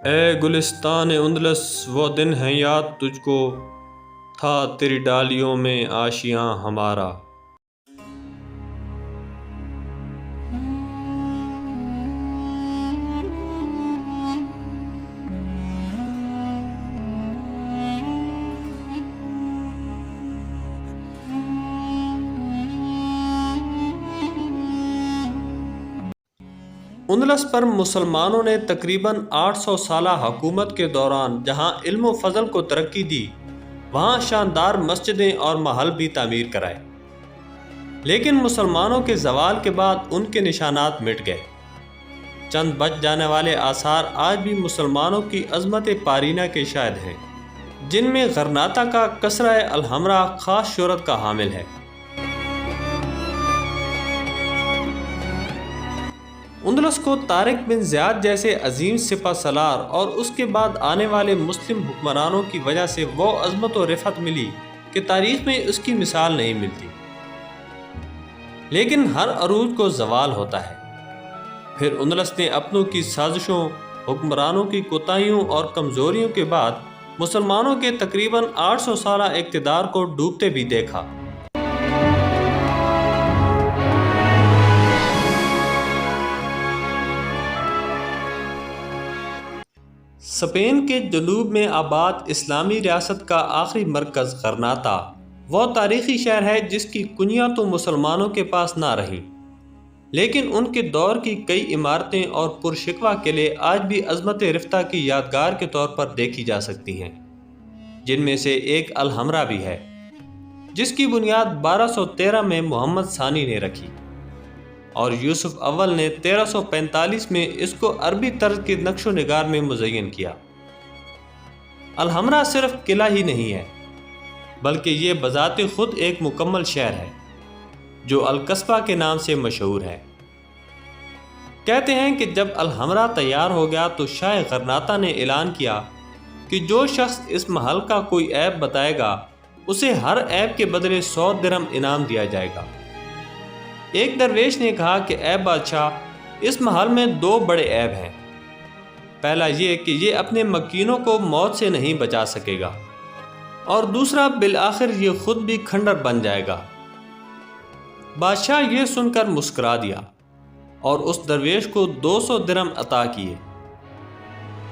اے گلستان اندلس، وہ دن ہے یاد تجھ کو، تھا تیری ڈالیوں میں آشیاں ہمارا۔ اندلس پر مسلمانوں نے تقریباً 800 سالہ حکومت کے دوران جہاں علم و فضل کو ترقی دی، وہاں شاندار مسجدیں اور محل بھی تعمیر کرائے، لیکن مسلمانوں کے زوال کے بعد ان کے نشانات مٹ گئے۔ چند بچ جانے والے آثار آج بھی مسلمانوں کی عظمت پارینہ کے شاہد ہیں، جن میں غرناطہ کا قصرہ الحمرا خاص شہرت کا حامل ہے۔ اندلس کو طارق بن زیاد جیسے عظیم سپہ سالار اور اس کے بعد آنے والے مسلم حکمرانوں کی وجہ سے وہ عظمت و رفعت ملی کہ تاریخ میں اس کی مثال نہیں ملتی۔ لیکن ہر عروج کو زوال ہوتا ہے۔ پھر اندلس نے اپنوں کی سازشوں، حکمرانوں کی کوتاہیوں اور کمزوریوں کے بعد مسلمانوں کے تقریباً 800 سالہ اقتدار کو ڈوبتے بھی دیکھا۔ اسپین کے جنوب میں آباد اسلامی ریاست کا آخری مرکز غرناطہ وہ تاریخی شہر ہے جس کی کنیاں تو مسلمانوں کے پاس نہ رہیں، لیکن ان کے دور کی کئی عمارتیں اور پرشکوہ قلعے آج بھی عظمت رفتہ کی یادگار کے طور پر دیکھی جا سکتی ہیں، جن میں سے ایک الحمرا بھی ہے، جس کی بنیاد 1213 میں محمد ثانی نے رکھی اور یوسف اول نے 1345 میں اس کو عربی طرز کے نقش و نگار میں مزین کیا۔ الحمرا صرف قلعہ ہی نہیں ہے، بلکہ یہ بذات خود ایک مکمل شہر ہے جو القصبہ کے نام سے مشہور ہے۔ کہتے ہیں کہ جب الحمرا تیار ہو گیا تو شاہ غرناطہ نے اعلان کیا کہ جو شخص اس محل کا کوئی عیب بتائے گا اسے ہر عیب کے بدلے 100 درہم انعام دیا جائے گا۔ ایک درویش نے کہا کہ اے بادشاہ، اس محل میں 2 بڑے عیب ہیں۔ پہلا یہ کہ یہ اپنے مکینوں کو موت سے نہیں بچا سکے گا، اور دوسرا بالآخر یہ خود بھی کھنڈر بن جائے گا۔ بادشاہ یہ سن کر مسکرا دیا اور اس درویش کو 200 درہم عطا کیے۔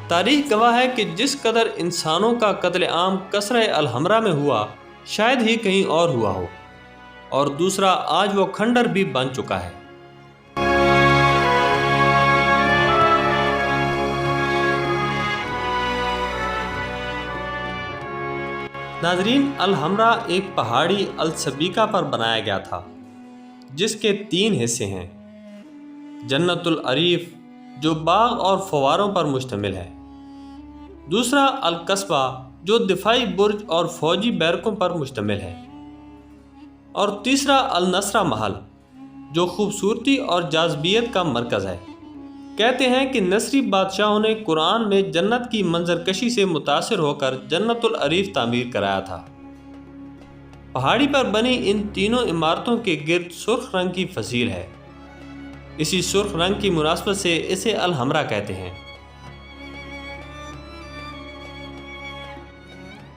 تاریخ گواہ ہے کہ جس قدر انسانوں کا قتل عام قصرہ الحمرا میں ہوا شاید ہی کہیں اور ہوا ہو، اور دوسرا آج وہ کھنڈر بھی بن چکا ہے۔ ناظرین، الحمرا ایک پہاڑی السبیکہ پر بنایا گیا تھا جس کے 3 حصے ہیں۔ جنت العریف جو باغ اور فواروں پر مشتمل ہے، دوسرا القصبہ جو دفاعی برج اور فوجی بیرکوں پر مشتمل ہے، اور تیسرا النصرہ محل جو خوبصورتی اور جاذبیت کا مرکز ہے۔ کہتے ہیں کہ نصری بادشاہوں نے قرآن میں جنت کی منظرکشی سے متاثر ہو کر جنت العریف تعمیر کرایا تھا۔ پہاڑی پر بنی ان تینوں عمارتوں کے گرد سرخ رنگ کی فضیل ہے، اسی سرخ رنگ کی مناسبت سے اسے الحمرا کہتے ہیں۔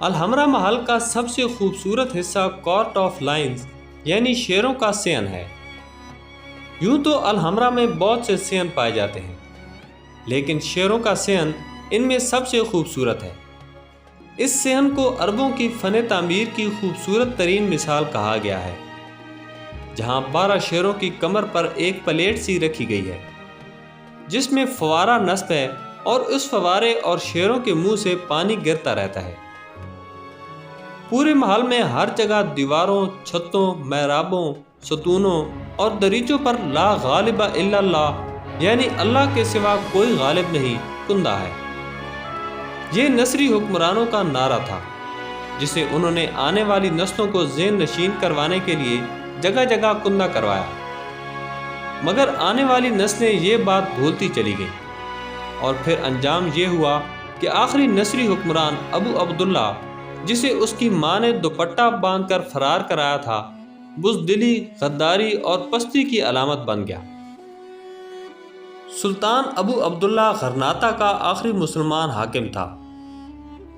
الحمرا محل کا سب سے خوبصورت حصہ کورٹ آف لائنز یعنی شیروں کا صحن ہے۔ یوں تو الحمرا میں بہت سے صحن پائے جاتے ہیں، لیکن شیروں کا صحن ان میں سب سے خوبصورت ہے۔ اس صحن کو عربوں کی فن تعمیر کی خوبصورت ترین مثال کہا گیا ہے، جہاں 12 شیروں کی کمر پر ایک پلیٹ سی رکھی گئی ہے جس میں فوارہ نصب ہے، اور اس فوارے اور شیروں کے منہ سے پانی گرتا رہتا ہے۔ پورے محل میں ہر جگہ دیواروں، چھتوں، محرابوں، ستونوں اور دریچوں پر لا غالب الا اللہ یعنی اللہ کے سوا کوئی غالب نہیں کندہ ہے۔ یہ نصری حکمرانوں کا نعرہ تھا جسے انہوں نے آنے والی نسلوں کو ذہن نشین کروانے کے لیے جگہ جگہ کندہ کروایا، مگر آنے والی نسلیں یہ بات بھولتی چلی گئیں، اور پھر انجام یہ ہوا کہ آخری نصری حکمران ابو عبداللہ، جسے اس کی ماں نے دوپٹہ باندھ کر فرار کرایا تھا، بزدلی، غداری اور پستی کی علامت بن گیا۔ سلطان ابو عبداللہ غرناطہ کا آخری مسلمان حاکم تھا۔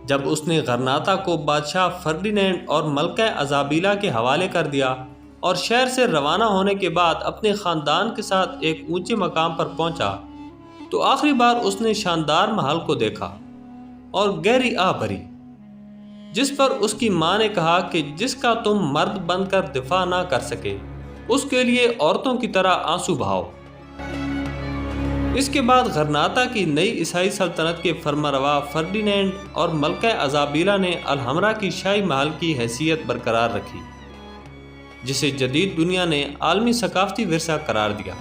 جب اس نے غرناطہ کو بادشاہ فردینینڈ اور ملکہ ازابیلا کے حوالے کر دیا اور شہر سے روانہ ہونے کے بعد اپنے خاندان کے ساتھ ایک اونچے مقام پر پہنچا تو آخری بار اس نے شاندار محل کو دیکھا اور گہری آہ بھری، جس پر اس کی ماں نے کہا کہ جس کا تم مرد بن کر دفاع نہ کر سکے اس کے لیے عورتوں کی طرح آنسو بہاؤ۔ اس کے بعد غرناطہ کی نئی عیسائی سلطنت کے فرمانروا فردینینڈ اور ملکہ ازابیلا نے الحمرا کی شاہی محل کی حیثیت برقرار رکھی، جسے جدید دنیا نے عالمی ثقافتی ورثہ قرار دیا۔